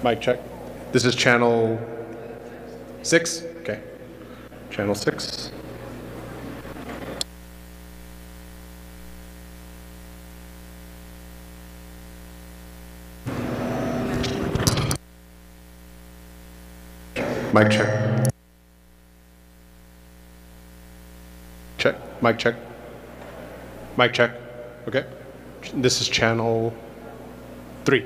Mic check. This is channel 6? Okay. Channel 6. Mic check. Check. Mic check. Mic check. Okay. This is channel 3.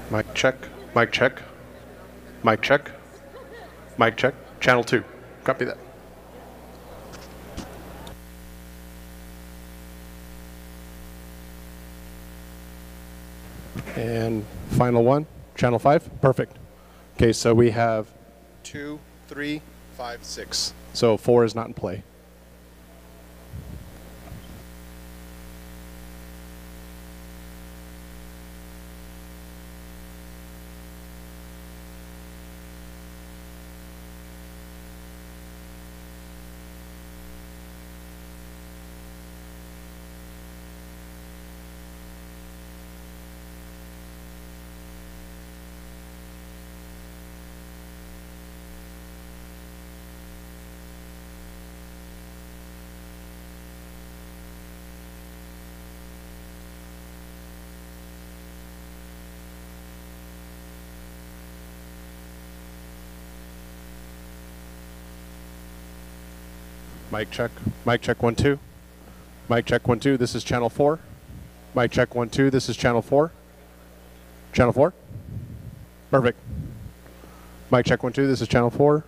Mic check. Mic check. Mic check. Mic check. Channel 2. Copy that. And final one, channel 5. Perfect. Okay, so we have 2, 3, 5, 6. So 4 is not in play. Mic check. Mic check 1, 2. Mic check 1, 2. This is channel 4. Mic check 1, 2. This is channel 4. Channel 4. Perfect. Mic check 1, 2. This is channel 4.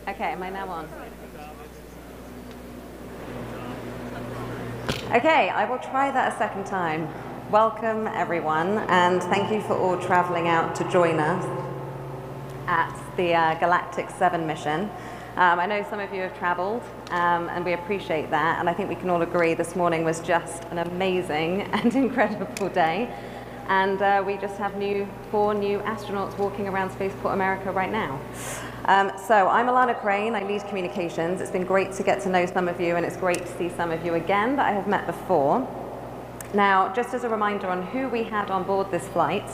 Okay, am I now on? Okay, I will try that a second time. Welcome, everyone, and thank you for all traveling out to join us at the Galactic 7 mission. I know some of you have traveled, and we appreciate that, and I think we can all agree this morning was just an amazing and incredible day. And we just have 4 new astronauts walking around Spaceport America right now. So I'm Alana Crane, I lead communications. It's been great to get to know some of you, and it's great to see some of you again that I have met before. Now, just as a reminder on who we had on board this flight,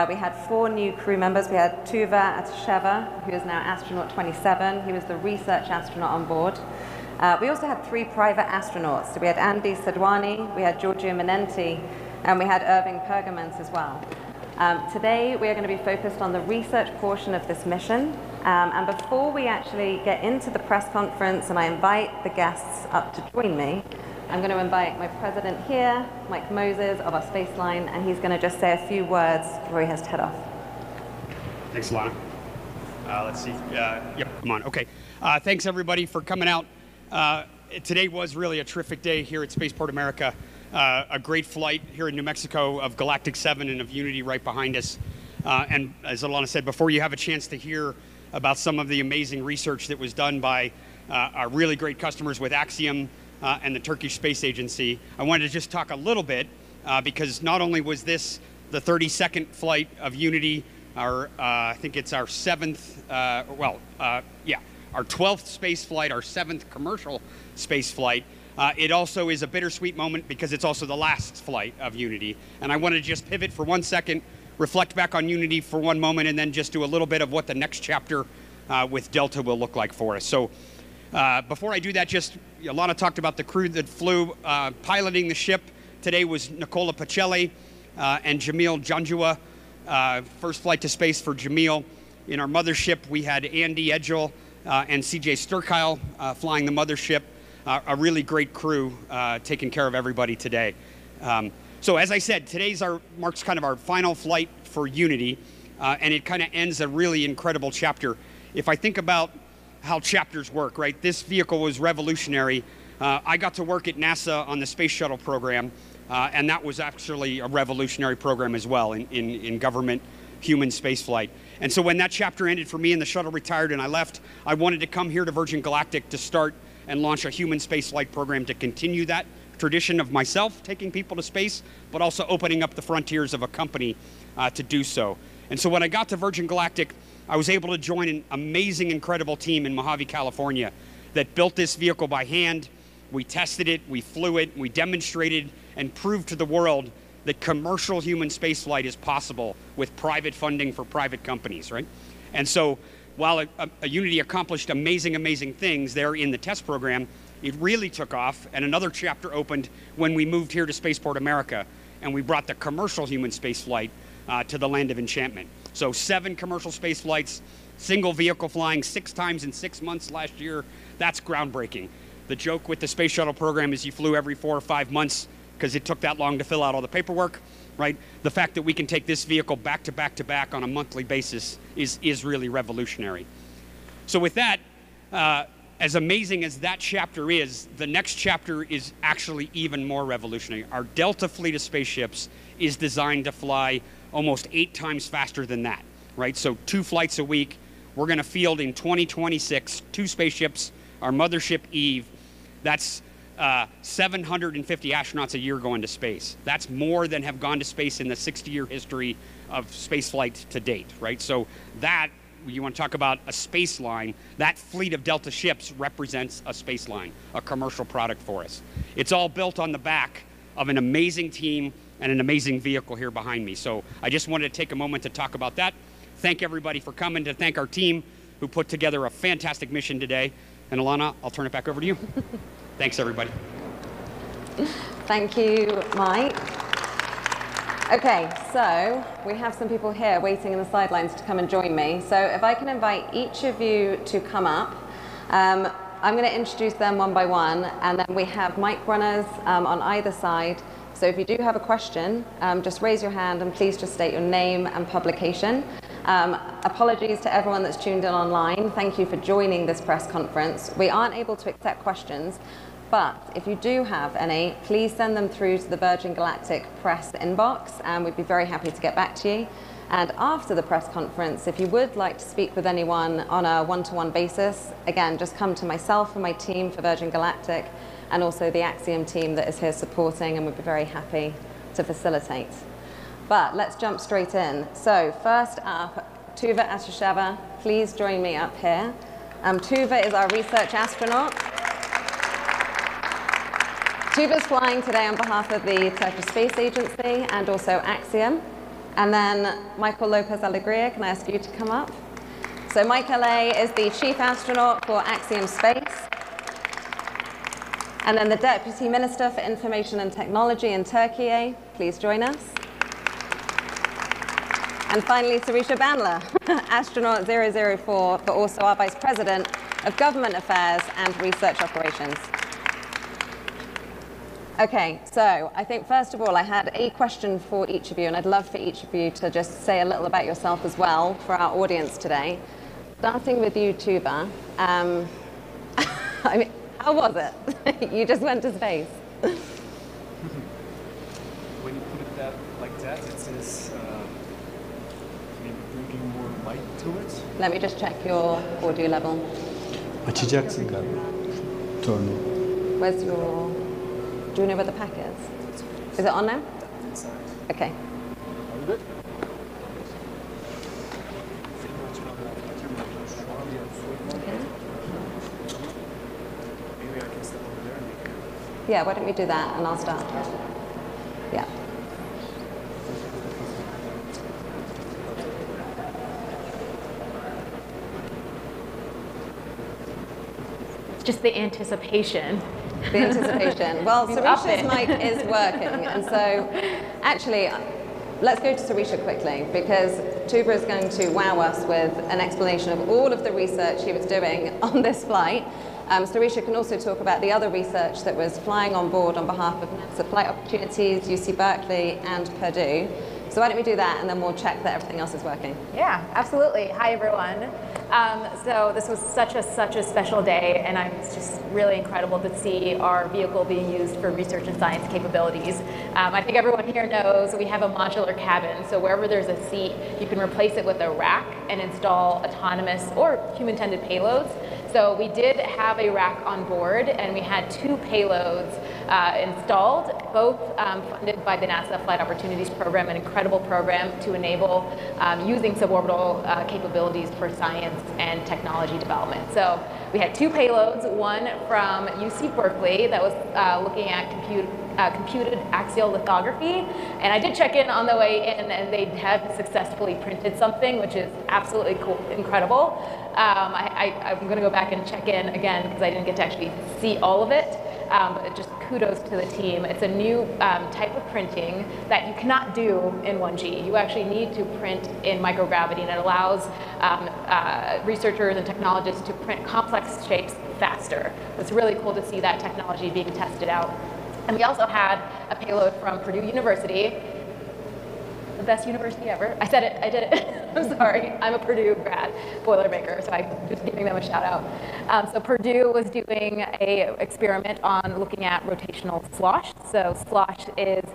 we had 4 new crew members. We had Tuva Atasever, who is now astronaut 27. He was the research astronaut on board. We also had 3 private astronauts. So we had Andy Sedwani, we had Giorgio Menenti, and we had Irving Pergamons as well. Today, we are going to be focused on the research portion of this mission. And before we actually get into the press conference and I invite the guests up to join me, I'm going to invite my president here, Mike Moses of our Spaceline, and he's going to just say a few words before he has to head off. Thanks, Alana. Let's see. Yep, come on. Okay. Thanks, everybody, for coming out. Today was really a terrific day here at Spaceport America. A great flight here in New Mexico of Galactic 7 and of Unity right behind us. And as Alana said, before you have a chance to hear about some of the amazing research that was done by our really great customers with Axiom and the Turkish Space Agency, I wanted to just talk a little bit because not only was this the 32nd flight of Unity, I think it's our 7th, our 12th space flight, our 7th commercial space flight. It also is a bittersweet moment because it's also the last flight of Unity. And I want to just pivot for 1 second, reflect back on Unity for 1 moment, and then just do a little bit of what the next chapter with Delta will look like for us. So before I do that, just Alana talked about the crew that flew. Piloting the ship today was Nicola Pacelli and Jamil Janjua. First flight to space for Jamil. In our mothership, we had Andy Edgel and CJ Sturkyle flying the mothership. A really great crew taking care of everybody today. So as I said, marks kind of our final flight for Unity, and it kind of ends a really incredible chapter. If I think about how chapters work, right? This vehicle was revolutionary. I got to work at NASA on the Space Shuttle program, and that was actually a revolutionary program as well in government human spaceflight. And so when that chapter ended for me and the shuttle retired and I left, I wanted to come here to Virgin Galactic to start and launch a human spaceflight program to continue that tradition of myself taking people to space, but also opening up the frontiers of a company to do so. And so when I got to Virgin Galactic, I was able to join an amazing, incredible team in Mojave, California that built this vehicle by hand. We tested it, we flew it, we demonstrated and proved to the world that commercial human spaceflight is possible with private funding for private companies, right? And so while a Unity accomplished amazing, amazing things there in the test program, it really took off, and another chapter opened when we moved here to Spaceport America, and we brought the commercial human spaceflight to the land of enchantment. So 7 commercial space flights, single vehicle flying 6 times in 6 months last year. That's groundbreaking. The joke with the space shuttle program is you flew every 4 or 5 months because it took that long to fill out all the paperwork, right? The fact that we can take this vehicle back to back to back on a monthly basis is really revolutionary. So with that, as amazing as that chapter is, the next chapter is actually even more revolutionary. Our Delta fleet of spaceships is designed to fly almost 8 times faster than that, right? So 2 flights a week. We're going to field in 2026 2 spaceships, our mothership Eve. That's 750 astronauts a year going to space. That's more than have gone to space in the 60-year history of spaceflight to date, right? So that, you want to talk about a space line, that fleet of Delta ships represents a space line, a commercial product for us. It's all built on the back of an amazing team and an amazing vehicle here behind me. So I just wanted to take a moment to talk about that. Thank everybody for coming, to thank our team who put together a fantastic mission today. And Alana, I'll turn it back over to you. Thanks, everybody. Thank you, Mike. Okay, so we have some people here waiting in the sidelines to come and join me. So if I can invite each of you to come up. I'm going to introduce them one by one, and then we have mic runners on either side. So if you do have a question, just raise your hand and please just state your name and publication. Apologies to everyone that's tuned in online. Thank you for joining this press conference. We aren't able to accept questions, but if you do have any, please send them through to the Virgin Galactic press inbox, and we'd be very happy to get back to you. And after the press conference, if you would like to speak with anyone on a one-to-one basis, again, just come to myself and my team for Virgin Galactic, and also the Axiom team that is here supporting, and we'd be very happy to facilitate. But let's jump straight in. So first up, Tuva Atasever, please join me up here. Tuva is our research astronaut. Tuva is flying today on behalf of the Turkish Space Agency and also Axiom. And then Michael Lopez-Alegría, can I ask you to come up? So Michael A. is the chief astronaut for Axiom Space. And then the Deputy Minister for Information and Technology in Türkiye, please join us. And finally, Sirisha Bandla, astronaut 004, but also our Vice President of Government Affairs and Research Operations. Okay, so I think first of all, I had a question for each of you, and I'd love for each of you to just say a little about yourself as well for our audience today. Starting with you, Tuva. I mean, how was it? You just went to space. When you put it like that, it says maybe bringing more light to it. Let me just check your audio level. Açacaksın galiba. Turn it. Where's your... Do you know where the pack is? Is it on now? Okay. Are you good? Maybe I can step over there and make it. Yeah, why don't we do that and I'll start. Yeah. Just the anticipation. The anticipation. Well, Sirisha's mic is working, and so actually, let's go to Sirisha quickly, because Tuva is going to wow us with an explanation of all of the research he was doing on this flight. Sirisha can also talk about the other research that was flying on board on behalf of NASA Flight Opportunities, UC Berkeley, and Purdue. So why don't we do that, and then we'll check that everything else is working. Yeah, absolutely. Hi, everyone. So this was such a special day, and it's just really incredible to see our vehicle being used for research and science capabilities. I think everyone here knows we have a modular cabin, so wherever there's a seat, you can replace it with a rack and install autonomous or human-tended payloads. So we did have a rack on board, and we had 2 payloads installed, both funded by the NASA Flight Opportunities Program, an incredible program to enable using suborbital capabilities for science and technology development. So we had 2 payloads, one from UC Berkeley that was looking at computed axial lithography, and I did check in on the way in, and they had successfully printed something, which is absolutely cool, incredible. I'm going to go back and check in again because I didn't get to actually see all of it, but just kudos to the team. It's a new type of printing that you cannot do in 1G. You actually need to print in microgravity, and it allows researchers and technologists to print complex shapes faster. It's really cool to see that technology being tested out. And we also had a payload from Purdue University, the best university ever. I said it, I did it. I'm sorry, I'm a Purdue grad, Boilermaker, so I'm just giving them a shout out. So Purdue was doing an experiment on looking at rotational slosh. So slosh is,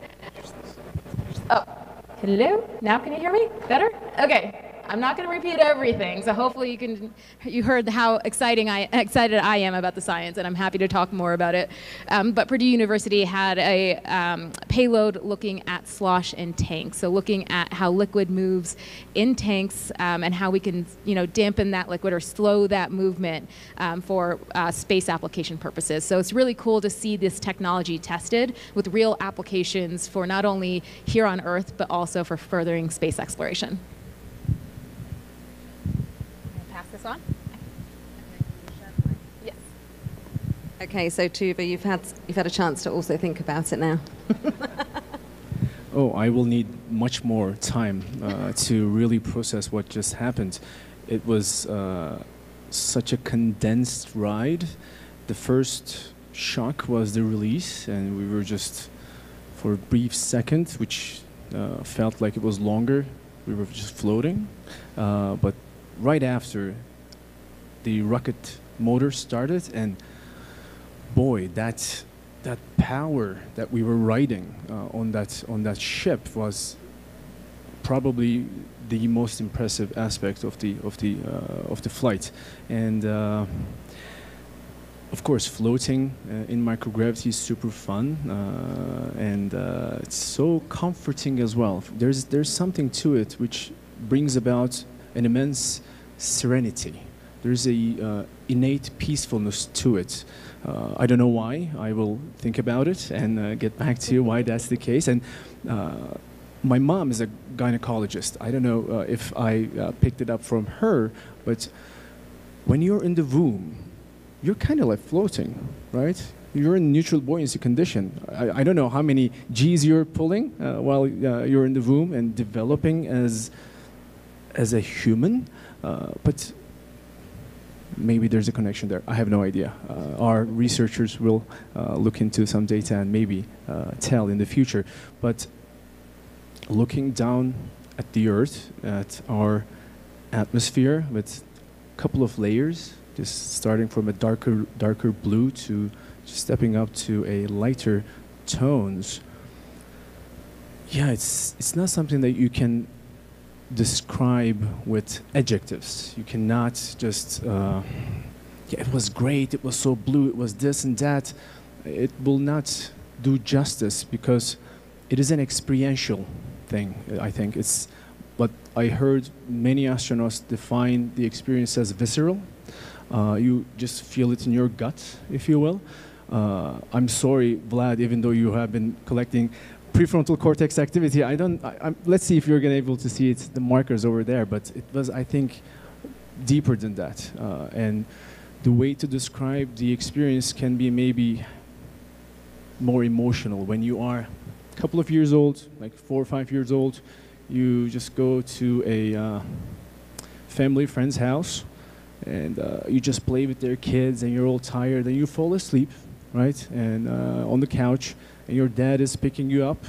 oh, hello? Now can you hear me better? Okay. I'm not going to repeat everything, so hopefully you heard how excited I am about the science, and I'm happy to talk more about it. But Purdue University had a payload looking at slosh in tanks, so looking at how liquid moves in tanks and how we can, dampen that liquid or slow that movement for space application purposes. So it's really cool to see this technology tested with real applications for not only here on Earth, but also for furthering space exploration. This on? Yes. Okay, so Tuva, you've had a chance to also think about it now. Oh, I will need much more time to really process what just happened. It was such a condensed ride. The first shock was the release, and we were just, for a brief second, which felt like it was longer We were just floating. But right after, the rocket motor started, and boy, that power that we were riding on that ship was probably the most impressive aspect of the flight. And of course, floating in microgravity is super fun, and it's so comforting as well. There's something to it which brings about an immense serenity. There's a innate peacefulness to it. I don't know why. I will think about it and get back to you why that's the case. And my mom is a gynecologist. I don't know if I picked it up from her, but when you're in the womb, you're kind of like floating, right? You're in neutral buoyancy condition. I don't know how many G's you're pulling while you're in the womb and developing as a human, but maybe there's a connection there. I have no idea. Our researchers will look into some data and maybe tell in the future. But looking down at the Earth, at our atmosphere with a couple of layers, just starting from a darker blue to stepping up to a lighter tones. Yeah, it's not something that you can describe with adjectives. You cannot just, yeah, it was great, it was so blue, it was this and that. It will not do justice because it is an experiential thing, I think. It's what I heard many astronauts define the experience as visceral. You just feel it in your gut, if you will. I'm sorry, Vlad, even though you have been collecting prefrontal cortex activity, let's see if you're going to be able to see it, the markers over there, but it was, I think, deeper than that. And the way to describe the experience can be maybe more emotional. When you are a couple of years old, like 4 or 5 years old, you just go to a family friend's house, and you just play with their kids, and you're all tired, and you fall asleep, right? And on the couch, and your dad is picking you up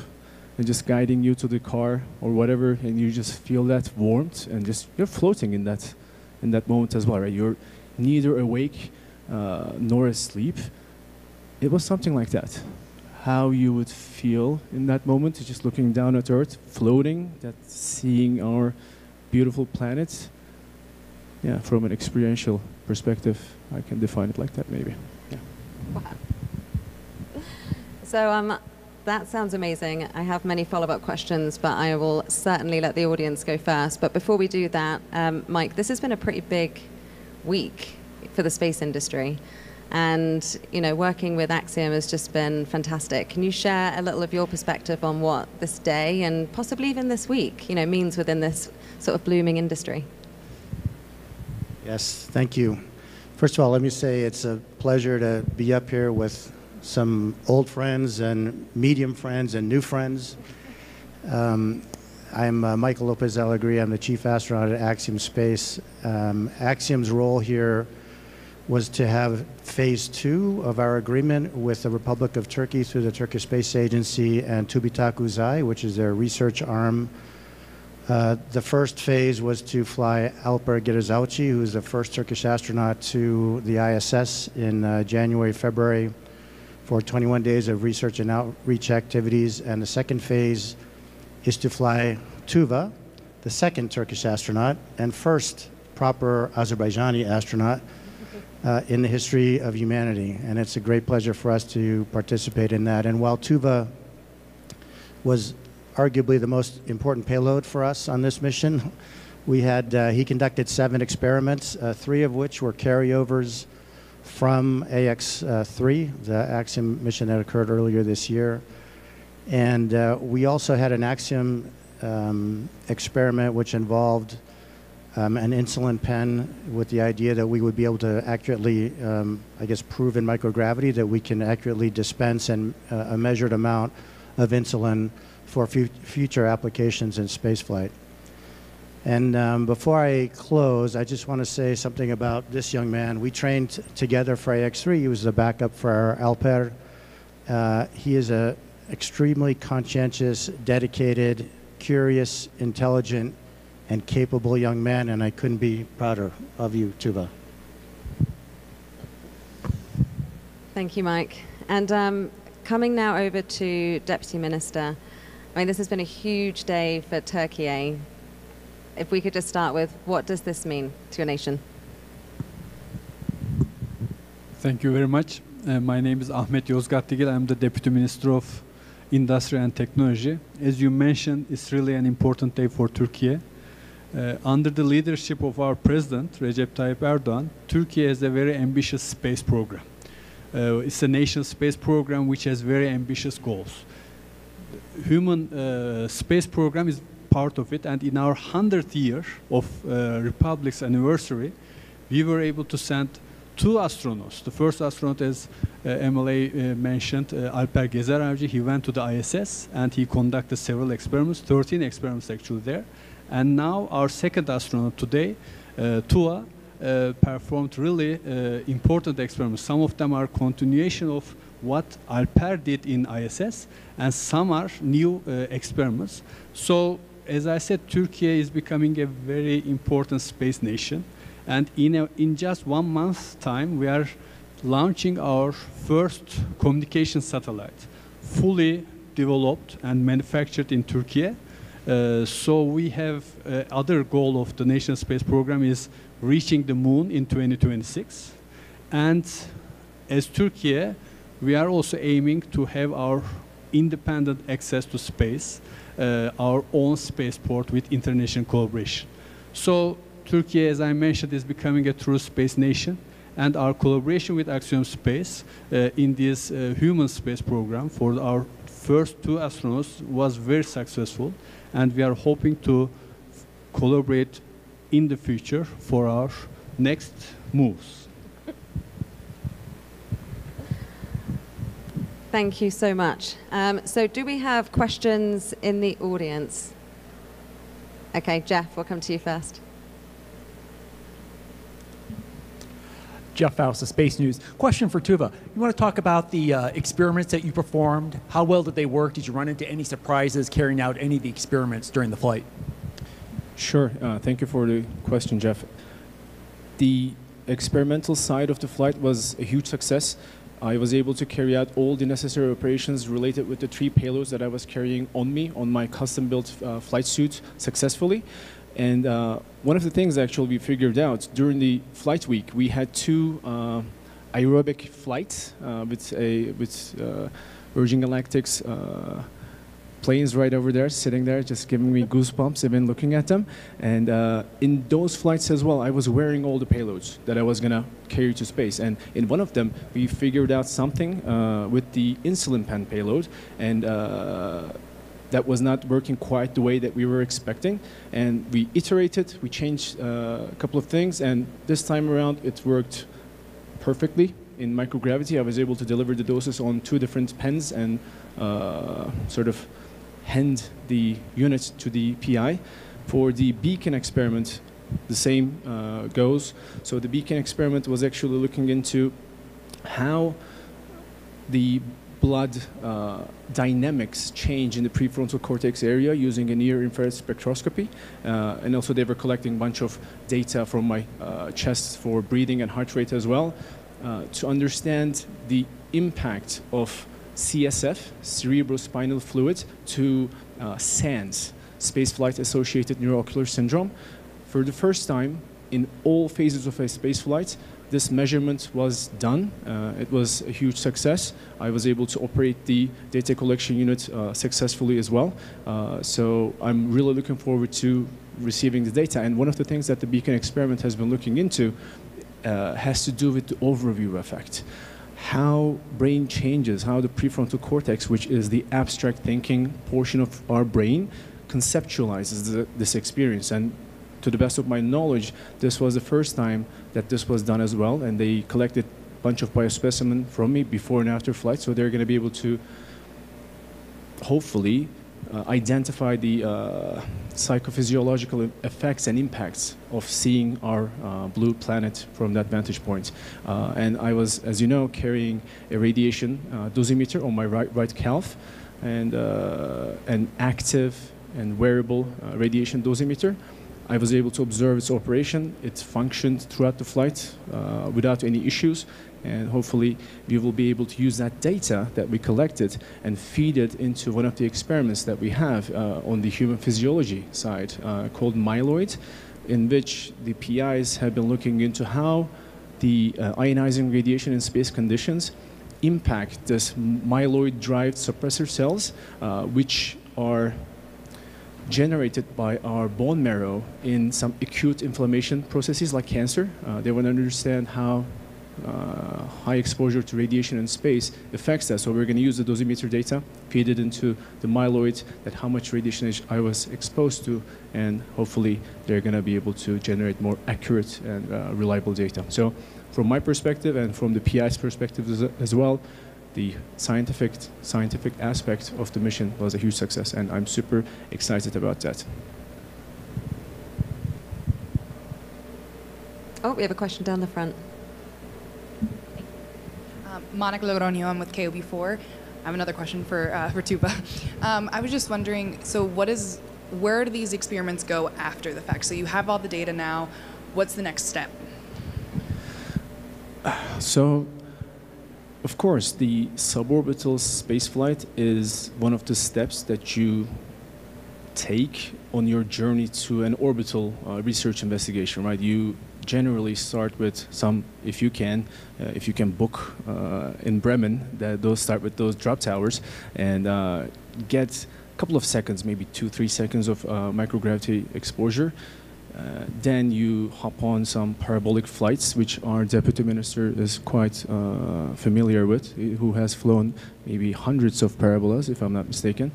and just guiding you to the car or whatever, and you just feel that warmth, and just you're floating in that moment as well, right? You're neither awake nor asleep. It was something like that. How you would feel in that moment, just looking down at Earth, floating, that seeing our beautiful planet. Yeah, from an experiential perspective, I can define it like that, maybe. Yeah. Wow. So that sounds amazing. I have many follow-up questions, but I will certainly let the audience go first. But before we do that, Mike, this has been a pretty big week for the space industry. And, you know, working with Axiom has just been fantastic. Can you share a little of your perspective on what this day and possibly even this week, you know, means within this sort of blooming industry? Yes, thank you. First of all, let me say it's a pleasure to be up here with some old friends and medium friends and new friends. I'm Michael Lopez-Alegría. I'm the chief astronaut at Axiom Space. Axiom's role here was to have phase 2 of our agreement with the Republic of Turkey through the Turkish Space Agency and TÜBİTAK Uzay, which is their research arm. The first phase was to fly Alper Girizauci, who is the first Turkish astronaut, to the ISS in January, February for 21 days of research and outreach activities. And the second phase is to fly Tuva, the second Turkish astronaut and first proper Azerbaijani astronaut in the history of humanity. And it's a great pleasure for us to participate in that. And while Tuva was arguably the most important payload for us on this mission, he conducted 7 experiments, 3 of which were carryovers from AX-3, the Axiom mission that occurred earlier this year. And we also had an Axiom experiment which involved an insulin pen with the idea that we would be able to accurately, I guess, prove in microgravity that we can accurately dispense a measured amount of insulin for future applications in spaceflight. And before I close, I just want to say something about this young man. We trained together for AX-3. He was the backup for our Alper. He is an extremely conscientious, dedicated, curious, intelligent and capable young man, and I couldn't be prouder of you, Tuva. Thank you, Mike. And coming now over to Deputy Minister, I mean, this has been a huge day for Türkiye. If we could just start with, what does this mean to your nation? Thank you very much. My name is Ahmet Yozgatigil. I'm the Deputy Minister of Industry and Technology. As you mentioned, it's really an important day for Türkiye. Under the leadership of our President, Recep Tayyip Erdoğan, Türkiye has a very ambitious space program. It's a nation space program which has very ambitious goals. Human space program is part of it, and in our 100th year of Republic's anniversary, we were able to send 2 astronauts. The first astronaut, as MLA mentioned, Alper Gezer, he went to the ISS and he conducted several experiments, 13 experiments actually there. And now our second astronaut today, Tuva, performed really important experiments. Some of them are continuation of what Alper did in ISS, and some are new experiments. So, as I said, Türkiye is becoming a very important space nation. And in just 1 month's time, we are launching our first communication satellite, fully developed and manufactured in Türkiye. So we have other goal of the national space program is reaching the moon in 2026. And as Türkiye, we are also aiming to have our independent access to space, our own spaceport with international collaboration. So Türkiye, as I mentioned, is becoming a true space nation, and our collaboration with Axiom Space in this human space program for our first 2 astronauts was very successful, and we are hoping to collaborate in the future for our next moves. Thank you so much. So do we have questions in the audience? Okay, Jeff, we'll come to you first. Jeff Faust of Space News. Question for Tuva. You want to talk about the experiments that you performed? How well did they work? Did you run into any surprises carrying out any of the experiments during the flight? Sure. Thank you for the question, Jeff. The experimental side of the flight was a huge success. I was able to carry out all the necessary operations related with the 3 payloads that I was carrying on me, on my custom-built flight suit successfully. And one of the things actually we figured out during the flight week, we had 2 aerobic flights with Virgin Galactic's planes right over there, sitting there, just giving me goosebumps even looking at them. And in those flights as well, I was wearing all the payloads that I was going to carry to space. And in one of them, we figured out something with the insulin pen payload, and that was not working quite the way that we were expecting. And we iterated, we changed a couple of things, and this time around it worked perfectly. In microgravity, I was able to deliver the doses on 2 different pens and sort of hand the unit to the PI. For the beacon experiment, the same goes. So the beacon experiment was actually looking into how the blood dynamics change in the prefrontal cortex area using a near-infrared spectroscopy. And also they were collecting a bunch of data from my chest for breathing and heart rate as well, to understand the impact of CSF, cerebrospinal fluid, to SANS, spaceflight-associated neuroocular syndrome. For the first time in all phases of a spaceflight, this measurement was done. It was a huge success. I was able to operate the data collection unit successfully as well. So I'm really looking forward to receiving the data. And one of the things that the Beacon experiment has been looking into has to do with the overview effect. How brain changes, how the prefrontal cortex, which is the abstract thinking portion of our brain, conceptualizes this experience. And to the best of my knowledge, this was the first time that this was done as well, and they collected a bunch of biospecimen from me before and after flight, so they're going to be able to hopefully identify the psychophysiological effects and impacts of seeing our blue planet from that vantage point. And I was, as you know, carrying a radiation dosimeter on my right calf, and an active and wearable radiation dosimeter. I was able to observe its operation. It functioned throughout the flight without any issues. And hopefully we will be able to use that data that we collected and feed it into one of the experiments that we have on the human physiology side called Myeloid, in which the PIs have been looking into how the ionizing radiation in space conditions impact this myeloid-derived suppressor cells, which are generated by our bone marrow in some acute inflammation processes like cancer. They want to understand how high exposure to radiation in space affects that. So we're going to use the dosimeter data, feed it into the myeloid, that how much radiation I was exposed to, and hopefully they're going to be able to generate more accurate and reliable data. So from my perspective and from the PI's perspective as well, the scientific aspect of the mission was a huge success, and I'm super excited about that. Oh, we have a question down the front. Monica Logroño, I'm with KOB4. I have another question for Tuva. I was just wondering, so where do these experiments go after the fact? So you have all the data now. What's the next step? So, of course, the suborbital spaceflight is one of the steps that you take on your journey to an orbital research investigation, right? You generally start with some, if you can book in Bremen, those start with those drop towers and get a couple of seconds, maybe 2-3 seconds of microgravity exposure. Then you hop on some parabolic flights, which our deputy minister is quite familiar with, who has flown maybe hundreds of parabolas, if I'm not mistaken.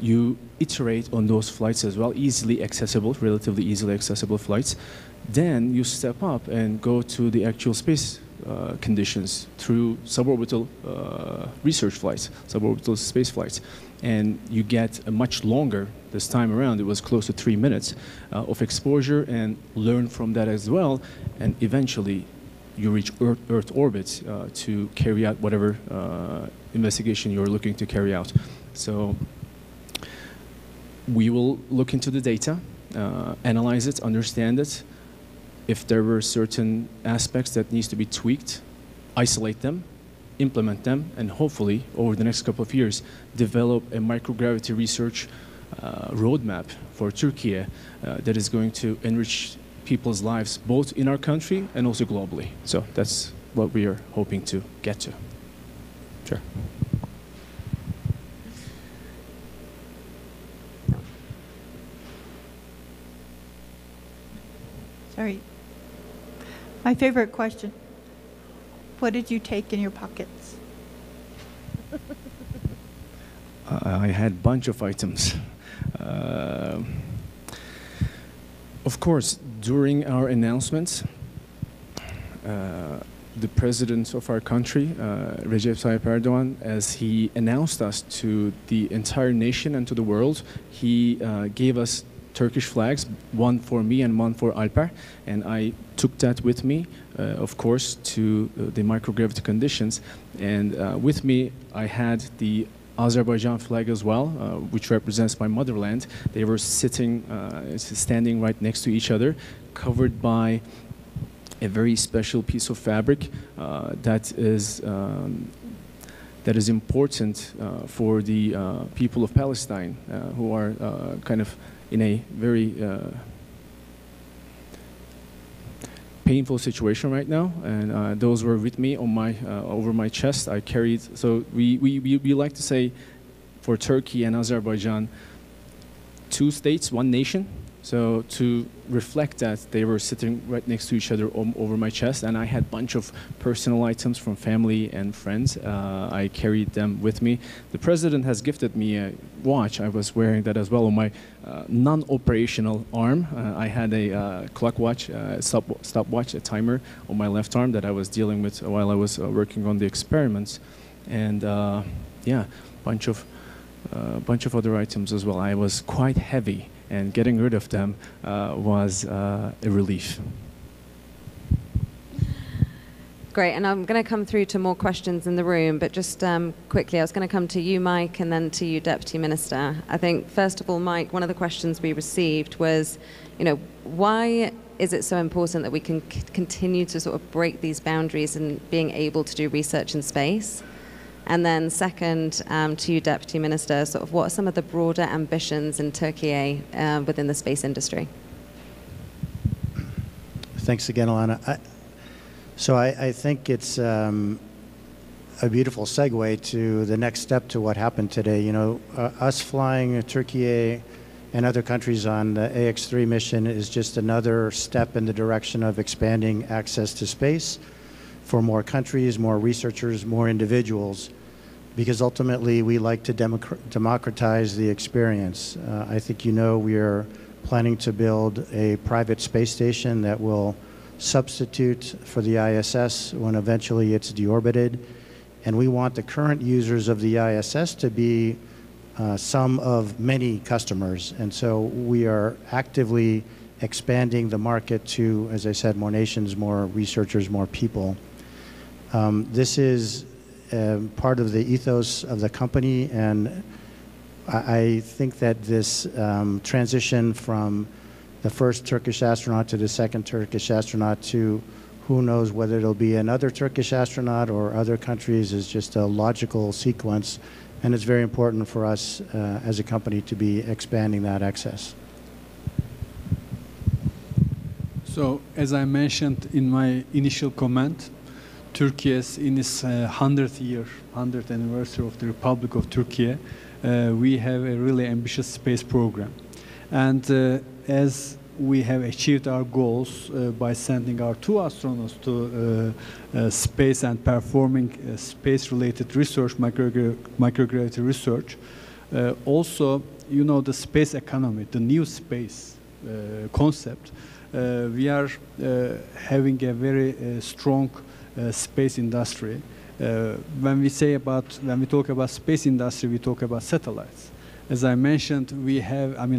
You iterate on those flights as well, easily accessible, relatively easily accessible flights. Then you step up and go to the actual space conditions through suborbital research flights, suborbital space flights. And you get a much longer, this time around it was close to 3 minutes of exposure, and learn from that as well. And eventually you reach Earth orbit to carry out whatever investigation you're looking to carry out. So we will look into the data, analyze it, understand it. If there were certain aspects that needs to be tweaked, isolate them, implement them, and hopefully over the next couple of years develop a microgravity research roadmap for Türkiye that is going to enrich people's lives both in our country and also globally. So that's what we are hoping to get to. Sure. Sorry. My favorite question. What did you take in your pockets? I had a bunch of items. Of course, during our announcements, the president of our country, Recep Tayyip Erdogan, as he announced us to the entire nation and to the world, he gave us Turkish flags, one for me and one for Alper, and I took that with me, of course, to the microgravity conditions. And with me, I had the Azerbaijan flag as well, which represents my motherland. They were standing right next to each other, covered by a very special piece of fabric that is important for the people of Palestine, who are kind of in a very painful situation right now, and those were with me on my over my chest. I carried. So we like to say, for Turkey and Azerbaijan, 2 states, 1 nation. So to reflect that, they were sitting right next to each other over my chest, and I had a bunch of personal items from family and friends. I carried them with me. The president has gifted me a watch. I was wearing that as well on my non-operational arm. I had a clock watch, stopwatch, a timer on my left arm that I was dealing with while I was working on the experiments, and yeah, bunch of other items as well. I was quite heavy, and getting rid of them was a relief. Great, and I'm going to come through to more questions in the room, but just quickly, I was going to come to you, Mike, and then to you, Deputy Minister. I think, first of all, Mike, one of the questions we received was, why is it so important that we can continue to sort of break these boundaries and being able to do research in space? And then second, to you, Deputy Minister, sort of what are some of the broader ambitions in Türkiye within the space industry? Thanks again, Alana. I think it's a beautiful segue to the next step to what happened today. Us flying Türkiye and other countries on the AX-3 mission is just another step in the direction of expanding access to space for more countries, more researchers, more individuals, because ultimately we like to democratize the experience. I think we are planning to build a private space station that will substitute for the ISS when eventually it's deorbited. And we want the current users of the ISS to be some of many customers. And so we are actively expanding the market to, as I said, more nations, more researchers, more people. This is part of the ethos of the company, and I think that this transition from the first Turkish astronaut to the second Turkish astronaut to who knows whether it'll be another Turkish astronaut or other countries is just a logical sequence, and it's very important for us as a company to be expanding that access. So, as I mentioned in my initial comment, Turkey is in its 100th anniversary of the Republic of Türkiye. We have a really ambitious space program. And as we have achieved our goals by sending our 2 astronauts to space and performing space-related research, microgravity research, also, the space economy, the new space concept, we are having a very strong space industry. When we talk about space industry, we talk about satellites. As I mentioned,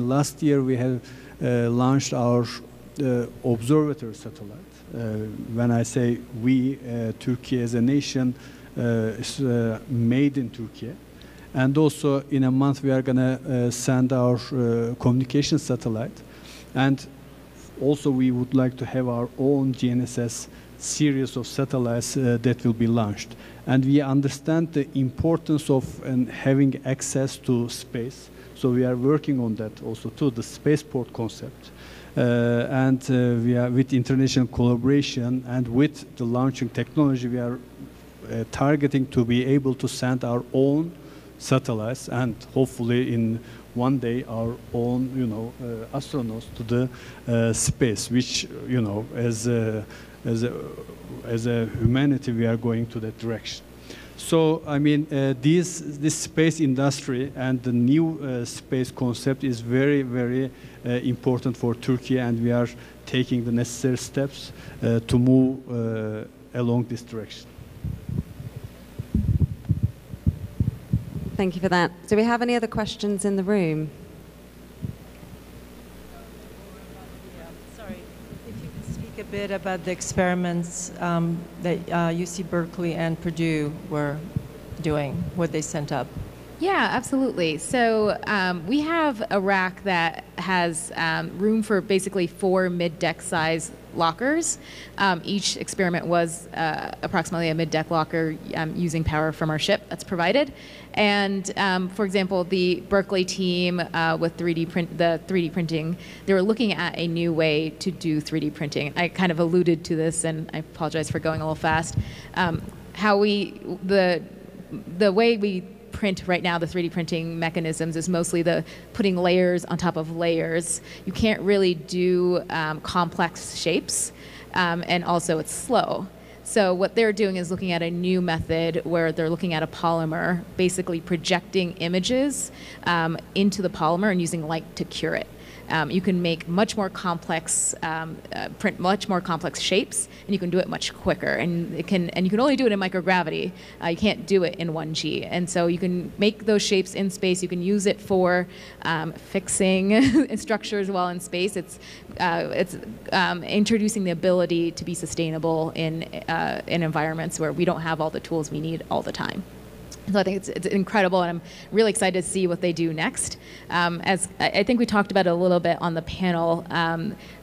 last year we have launched our observatory satellite. When I say we, Turkey as a nation is made in Turkey. And also in a month we are going to send our communication satellite. And also we would like to have our own GNSS series of satellites that will be launched. And we understand the importance of having access to space. So we are working on that also too, the spaceport concept. And we are with international collaboration and with the launching technology, we are targeting to be able to send our own satellites and hopefully in one day our own, astronauts to the space, which, as a humanity, we are going to that direction. So, this space industry and the new space concept is very, very important for Turkey, and we are taking the necessary steps to move along this direction. Thank you for that. Do we have any other questions in the room? A bit about the experiments that UC Berkeley and Purdue were doing, what they sent up. Yeah, absolutely. So we have a rack that has room for basically 4 mid-deck size lockers. Each experiment was approximately a mid-deck locker using power from our ship that's provided. And for example, the Berkeley team with the 3D printing, they were looking at a new way to do 3D printing. I kind of alluded to this, and I apologize for going a little fast. The way we print right now, the 3D printing mechanisms, is mostly the putting layers on top of layers. You can't really do complex shapes, and also it's slow. So what they're doing is looking at a new method where they're looking at a polymer, basically projecting images into the polymer and using light to cure it. you can make much more complex, print much more complex shapes, and you can do it much quicker. And you can only do it in microgravity. You can't do it in 1G. And so you can make those shapes in space. You can use it for fixing structures while in space. It's introducing the ability to be sustainable in environments where we don't have all the tools we need all the time. So I think it's incredible, and I'm really excited to see what they do next. As I think we talked about it a little bit on the panel,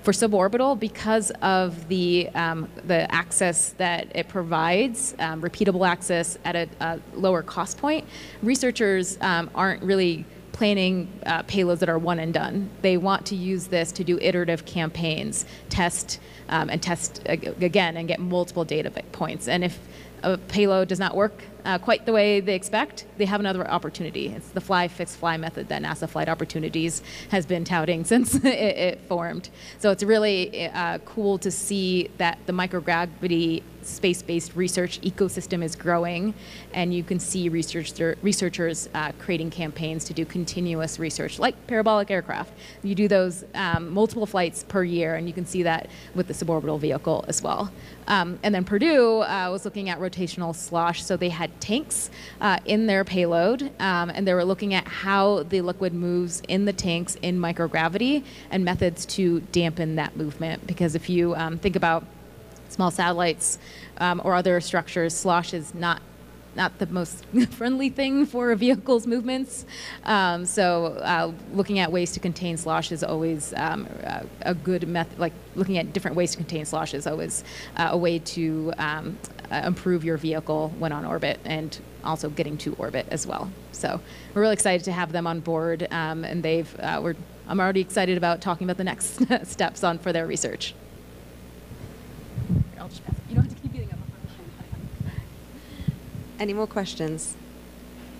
for suborbital, because of the access that it provides, repeatable access at a lower cost point, researchers aren't really planning payloads that are one and done. They want to use this to do iterative campaigns, test and test again, and get multiple data points. And if a payload does not work quite the way they expect, they have another opportunity. It's the fly, fix, fly method that NASA Flight Opportunities has been touting since it formed. So it's really cool to see that the microgravity space-based research ecosystem is growing, and you can see researchers creating campaigns to do continuous research, like parabolic aircraft. You do those multiple flights per year, and you can see that with the suborbital vehicle as well. And then Purdue was looking at rotational slosh, so they had tanks in their payload, and they were looking at how the liquid moves in the tanks in microgravity and methods to dampen that movement. Because if you think about small satellites or other structures, slosh is not the most friendly thing for a vehicle's movements. So looking at ways to contain slosh is always a good method. Like looking at different ways to contain slosh is always a way to improve your vehicle when on orbit, and also getting to orbit as well. So we're really excited to have them on board, and I'm already excited about talking about the next steps for their research. I'll just pass it. You don't have to keep getting up. Any more questions?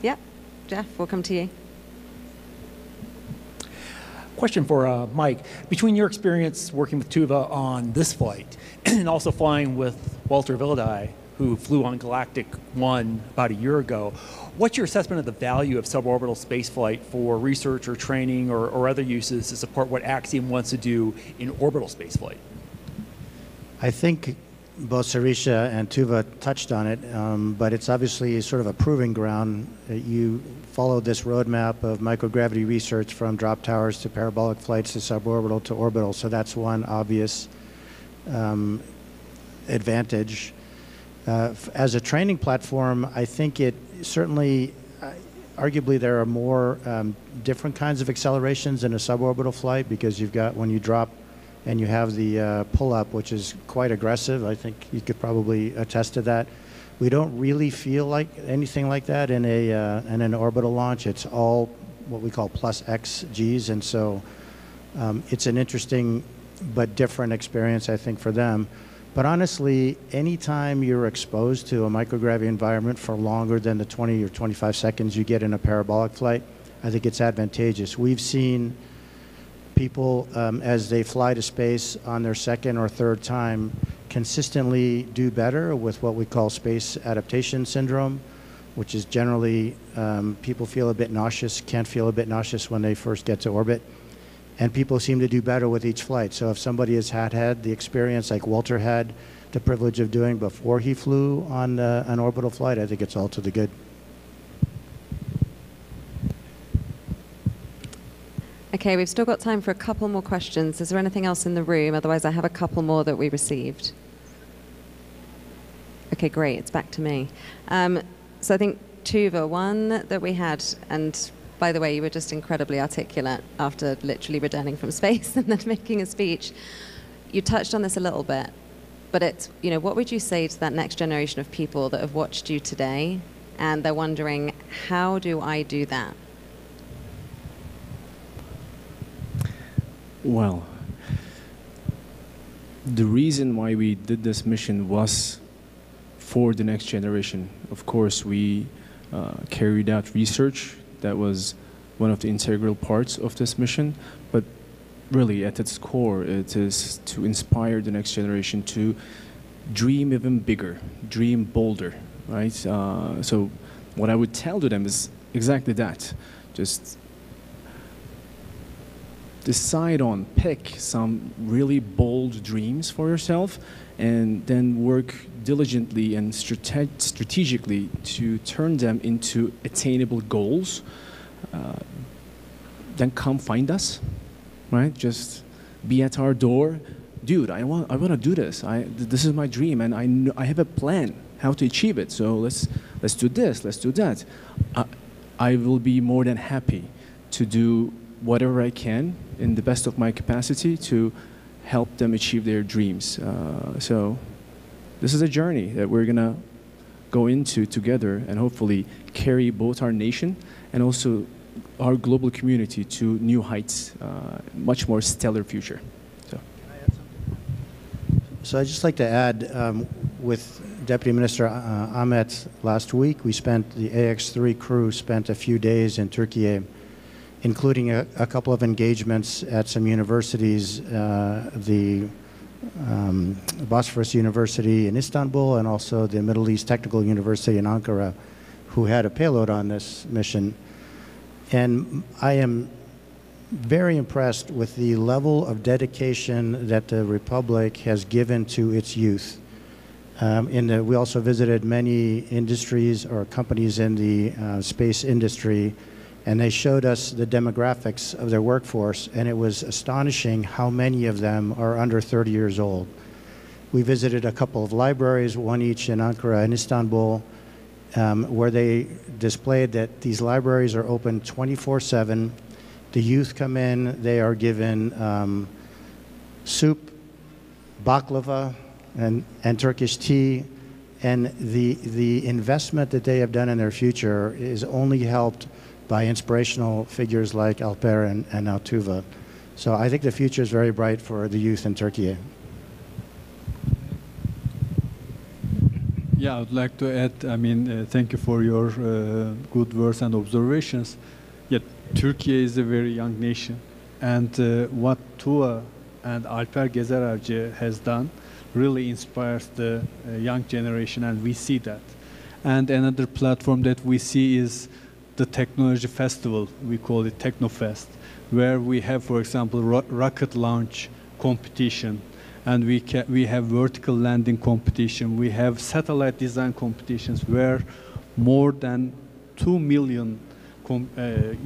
Yep. Jeff, we'll come to you. Question for Mike. Between your experience working with Tuva on this flight and also flying with Walter Villadai, who flew on Galactic 1 about a year ago, what's your assessment of the value of suborbital spaceflight for research or training or other uses to support what Axiom wants to do in orbital spaceflight? I think both Sirisha and Tuva touched on it, but it's obviously sort of a proving ground. You followed this roadmap of microgravity research from drop towers to parabolic flights to suborbital to orbital, so that's one obvious advantage. As a training platform, I think it certainly, arguably there are more different kinds of accelerations in a suborbital flight, because you've got when you drop and you have the pull-up, which is quite aggressive. I think you could probably attest to that. We don't really feel like anything like that in an orbital launch. It's all what we call plus X Gs, and so it's an interesting but different experience, I think, for them. But honestly, anytime you're exposed to a microgravity environment for longer than the 20 or 25 seconds you get in a parabolic flight, I think it's advantageous. We've seen people, as they fly to space on their second or third time, consistently do better with what we call space adaptation syndrome, which is generally people feel a bit nauseous, can feel a bit nauseous when they first get to orbit. And people seem to do better with each flight. So if somebody has had the experience like Walter had the privilege of doing before he flew on an orbital flight, I think it's all to the good. Okay, we've still got time for a couple more questions. Is there anything else in the room? Otherwise, I have a couple more that we received. Okay, great. It's back to me. So I think, Tuva, one that we had, and by the way, you were just incredibly articulate after literally returning from space and then making a speech. You touched on this a little bit, but it's, you know, what would you say to that next generation of people that have watched you today and they're wondering, how do I do that? Well, the reason why we did this mission was for the next generation. Of course, we carried out research. That was one of the integral parts of this mission, but really at its core, it is to inspire the next generation to dream even bigger, dream bolder, right? So what I would tell to them is exactly that. Just decide on, pick some really bold dreams for yourself, and then work diligently and strategically to turn them into attainable goals, then come find us, right? Just be at our door. Dude, I want to do this. This is my dream, and I have a plan how to achieve it. So let's do this, let's do that. I will be more than happy to do whatever I can in the best of my capacity to help them achieve their dreams. So this is a journey that we're gonna go into together and hopefully carry both our nation and also our global community to new heights, much more stellar future. So I'd just like to add, with Deputy Minister Ahmet last week, the AX-3 crew spent a few days in Türkiye, including a couple of engagements at some universities, the Bosphorus University in Istanbul and also the Middle East Technical University in Ankara, who had a payload on this mission. And I am very impressed with the level of dedication that the Republic has given to its youth. We also visited many industries or companies in the space industry, and they showed us the demographics of their workforce, and it was astonishing how many of them are under 30 years old. We visited a couple of libraries, one each in Ankara and Istanbul, where they displayed that these libraries are open 24/7. The youth come in, they are given soup, baklava, and Turkish tea, and the investment that they have done in their future is only helped by inspirational figures like Alper and now Tuva. So I think the future is very bright for the youth in Türkiye. Yeah, I would like to add, thank you for your good words and observations. Yet Türkiye is a very young nation, and what Tuva and Alper Gezerarci has done really inspires the young generation, and we see that. And another platform that we see is the technology festival, we call it Technofest, where we have, for example, rocket launch competition, and we have vertical landing competition, we have satellite design competitions where more than 2 million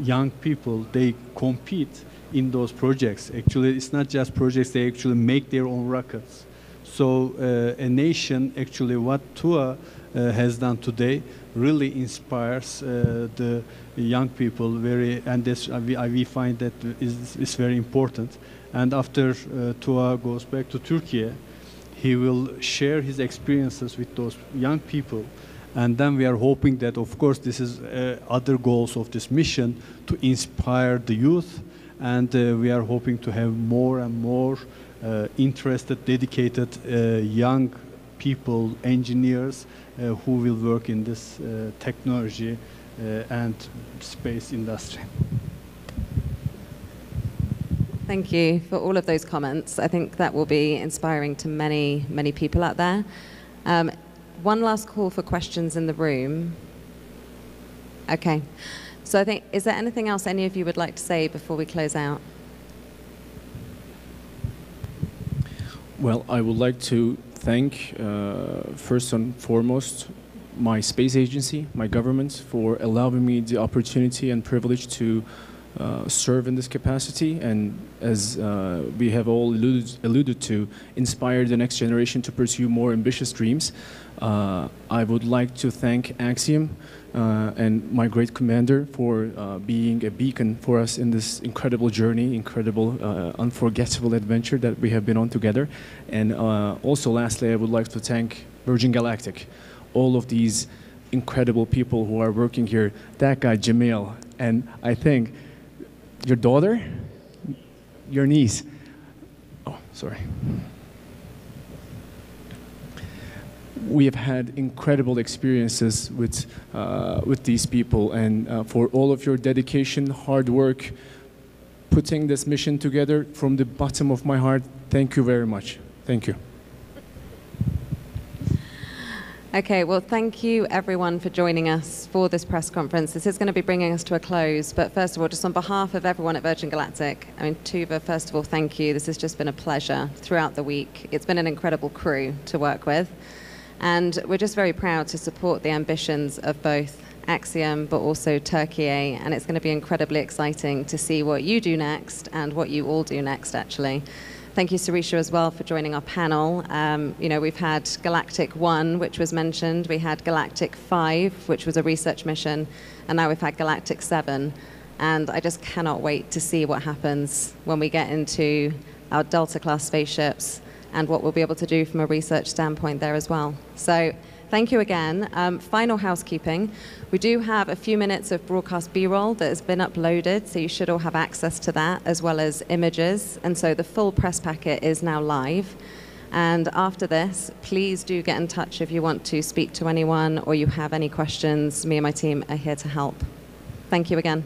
young people, they compete in those projects. Actually, it's not just projects, they actually make their own rockets. So a nation, actually what Tuva has done today really inspires the young people and this, we find that is very important. And after Tuva goes back to Türkiye, he will share his experiences with those young people. And then we are hoping that, of course, this is other goals of this mission to inspire the youth. And we are hoping to have more and more interested, dedicated young people, engineers, who will work in this technology and space industry. Thank you for all of those comments. I think that will be inspiring to many, many people out there. One last call for questions in the room. Okay. So I think, is there anything else any of you would like to say before we close out? Well, I would like to thank, first and foremost, my space agency, my government, for allowing me the opportunity and privilege to serve in this capacity, and as we have all alluded to, inspire the next generation to pursue more ambitious dreams. I would like to thank Axiom and my great commander for being a beacon for us in this incredible journey, incredible, unforgettable adventure that we have been on together. And also, lastly, I would like to thank Virgin Galactic, all of these incredible people who are working here. That guy, Jamil, and I think your daughter, your niece. Oh, sorry. We have had incredible experiences with these people, and for all of your dedication, hard work, putting this mission together from the bottom of my heart, thank you very much. Thank you. Okay, well, thank you everyone for joining us for this press conference. This is going to be bringing us to a close, but first of all, just on behalf of everyone at Virgin Galactic, I mean, Tuva, first of all, thank you. This has just been a pleasure throughout the week. It's been an incredible crew to work with, and we're just very proud to support the ambitions of both Axiom, but also Türkiye, and it's going to be incredibly exciting to see what you do next and what you all do next, actually. Thank you, Sirisha, as well, for joining our panel. You know, we've had Galactic 1, which was mentioned. We had Galactic 5, which was a research mission. And now we've had Galactic 7. And I just cannot wait to see what happens when we get into our Delta-class spaceships and what we'll be able to do from a research standpoint there as well. So thank you again. Final housekeeping. We do have a few minutes of broadcast B-roll that has been uploaded, so you should all have access to that, as well as images. And so the full press packet is now live. And after this, please do get in touch if you want to speak to anyone or you have any questions. Me and my team are here to help. Thank you again.